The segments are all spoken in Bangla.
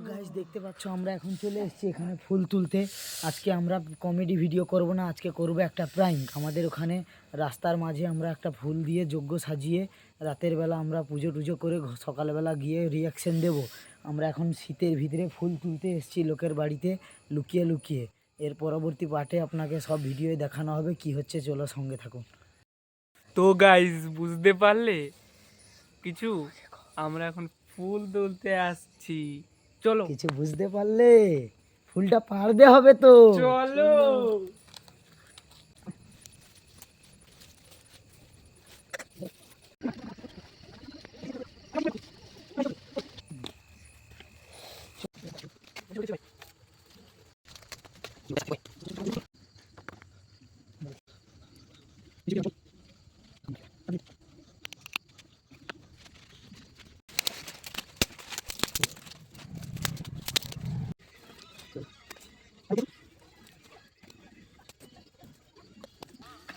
গাইস দেখতে পাচ্ছ আমরা এখন চলে এসেছি এখানে ফুল তুলতে। আজকে আমরা কমেডি ভিডিও করব না, আজকে করব একটা প্র্যাঙ্ক। আমাদের ওখানে রাস্তার মাঝে আমরা একটা ফুল দিয়ে যজ্ঞ সাজিয়ে রাতের বেলা আমরা পুজো টুজো করে সকালবেলা গিয়ে রিয়াকশন দেব। আমরা এখন শীতের ভিতরে ফুল তুলতে এসেছি লোকের বাড়িতে লুকিয়ে লুকিয়ে। এর পরবর্তী পার্টে আপনাকে সব ভিডিও দেখানো হবে কি হচ্ছে, চলো সঙ্গে থাকুন। তো গাইস বুঝতে পারলে কিছু, আমরা এখন ফুল তুলতে আসছি, চলো। কিছু বুঝতে পারলে? ফুলটা পাড়তে হবে তো, চলো।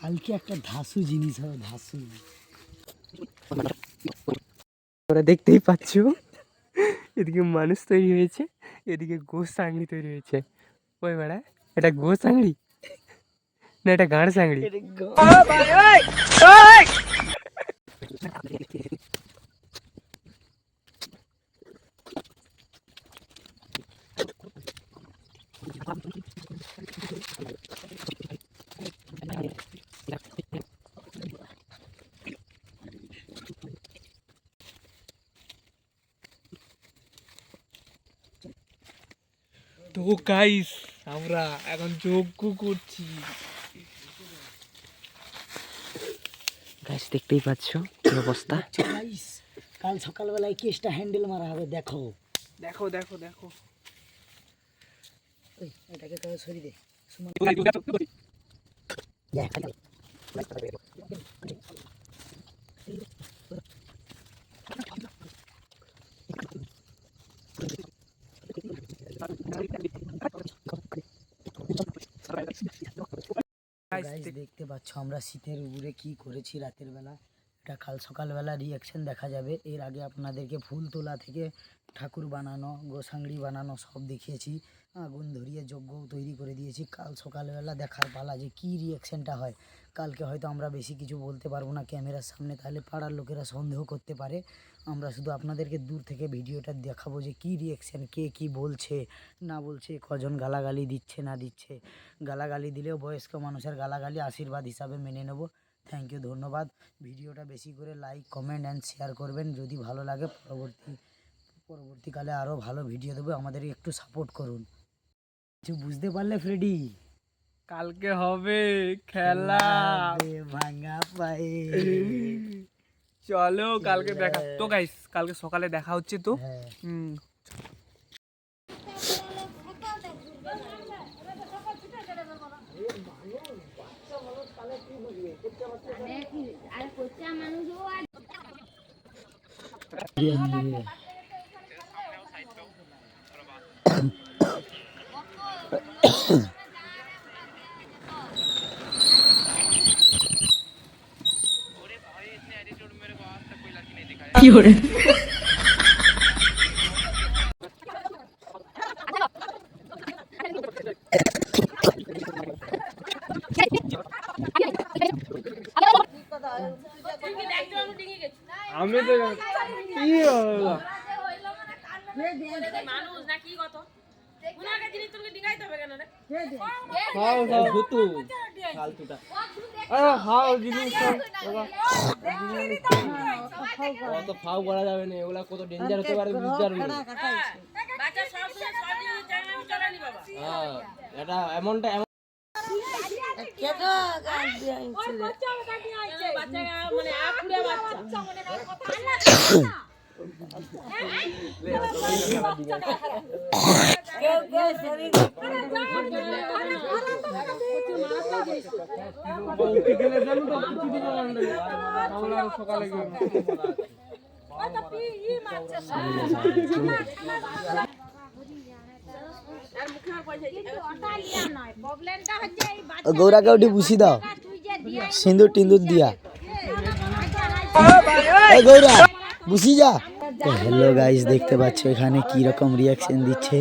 কালকে একটা ধাসু জিনিস হবে, ধাসু। তোমরা দেখতেই পাচ্ছ এদিকে মানুষ তৈরি হয়েছে, এদিকে গোস চাংড়ি তৈরি হয়েছে। ওই বেড়া, এটা গোস চাংড়ি না এটা গাঁড় চাংড়ি? তো গাইস আমরা এখন যজ্ঞ করছি। গাইস দেখতেই পাচ্ছ কি অবস্থা। গাইস কাল সকালবেলায় কেসটা হ্যান্ডেল মারা হবে, দেখো দেখো দেখো দেখো। ওই এটাকে কাজ সরিয়ে দে। গাইস দেখতে পাচ্ছ আমরা শীতের উপরে কি করেছি রাতের বেলা, এটা কাল সকালবেলা রিয়াকশন দেখা যাবে। এর আগে আপনাদেরকে ফুল তোলা থেকে ঠাকুর বানানো, গোসাংড়ি বানানো সব দেখিয়েছি, আগুন ধরিয়ে যজ্ঞও তৈরি করে দিয়েছি। কাল সকালবেলা দেখার পালা যে কী রিয়াকশানটা হয়। কালকে হয়তো আমরা বেশি কিছু বলতে পারবো না ক্যামেরার সামনে, তাহলে পাড়ার লোকেরা সন্দেহ করতে পারে। আমরা শুধু আপনাদেরকে দূর থেকে ভিডিওটা দেখাবো যে কী রিয়াকশান, কে কী বলছে না বলছে, কজন গালাগালি দিচ্ছে না দিচ্ছে। গালাগালি দিলেও বয়স্ক মানুষের গালাগালি আশীর্বাদ হিসাবে মেনে নেব। থ্যাংক ইউ, ধন্যবাদ। ভিডিওটা বেশি করে লাইক, কমেন্ট অ্যান্ড শেয়ার করবেন যদি ভালো লাগে। পরবর্তীকালে আরও ভালো ভিডিও দেবো, আমাদের একটু সাপোর্ট করুন। কিছু বুঝতে পারলে ফ্রেডি? কালকে হবে খেলা ভাঙা পায়ে। চলো কালকে দেখা। তো গাইস কালকে সকালে দেখা হচ্ছে তো। কি করে আমি তো কি হলো মানুষ না কি কত উনাকে জিনিস তুমি ডিগাইতে হবে কেন রে? খাও খাও ভুতু ফালতুটা। আরে খাও জিনিস কত ফাও করা যাবে না, এগুলা কত ডেঞ্জার হতে পারে বুঝতে পারবি। বাচ্চা সব শুনে সব জিনিস জানা আমি চলানি বাবা। হ্যাঁ এটা এমনটা এমন বাচ্চা মানে আপুরে বাচ্চা মনে না কথা কেউ কেউ শরীর সকালে গৌরাকে ওটি বুঝি দাও, সিঁদুর টিন্দুর দিয়া। গৌরা বুঝি যা। তো হ্যালো গাইস, দেখতে পাচ্ছ এখানে কি রকম রিয়াকশন দিচ্ছে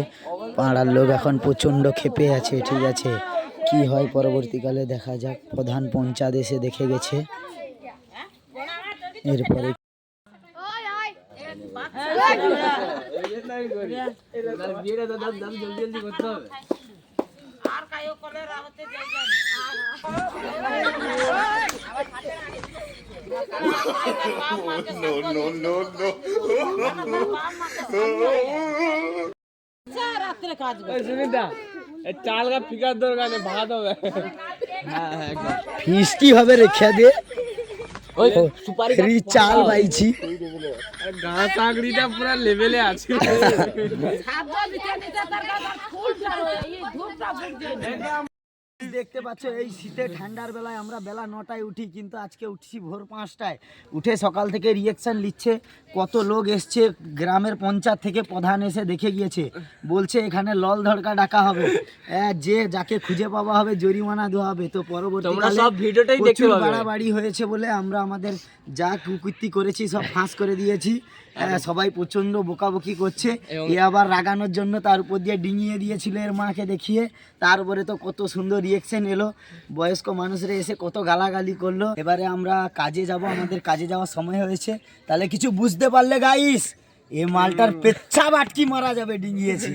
পাড়ার লোক। এখন প্রচন্ড ক্ষেপে আছে, ঠিক আছে, কি হয় পরবর্তীকালে দেখা যাক। প্রধান পঞ্চায়েত এসে দেখে গেছে, এরপরে আর কায়ো কলে রাহতে যাই যান রাত্রে কাজ সুনিতা চাল কা ফিকার দরকার নেই, ভাত হবে। ফিস্টি হবে রেখা দিয়ে ফ্রি চাল পাইছি। ঘাস আঁকড়িটা পুরো লেভেলে আছে। খাদ্য দিতে দিতে তার কাছে ফুলটা এই ধূপটা ফুটছে। দেখতে পাচ্ছ এই শীতে ঠান্ডার বেলায় আমরা বেলা 9টায় উঠি, কিন্তু আজকে উঠছি ভোর 5টায়। উঠে সকাল থেকে রিয়েকশন নিচ্ছে, কত লোক এসছে গ্রামের পঞ্চায়েত থেকে, প্রধান এসে দেখে গিয়েছে, বলছে এখানে লল ধড়কা ডাকা হবে, যে যাকে খুঁজে পাওয়া হবে জরিমানা দেওয়া হবে। তো পরবর্তীকালে সব ভিডিওটাই দেখতে পাবে। বাড়াবাড়ি হয়েছে বলে আমরা আমাদের যা কুকীর্তি করেছি সব ফাঁস করে দিয়েছি। সবাই প্রচন্ড বকাবকি করছে, এ আবার রাগানোর জন্য তার উপর দিয়ে ডিঙিয়ে দিয়েছিল এর মাকে দেখিয়ে। তারপরে তো কত সুন্দর রিয়েকশন এলো, বয়স্ক মানুষরা এসে কত গালাগালি করলো। এবারে আমরা কাজে যাব, আমাদের কাজে যাওয়ার সময় হয়েছে। তাহলে কিছু বুঝতে পারলে গাইস, এ মালটার পেচ্ছা বাটকি মারা যাবে ডিঙিয়েছি।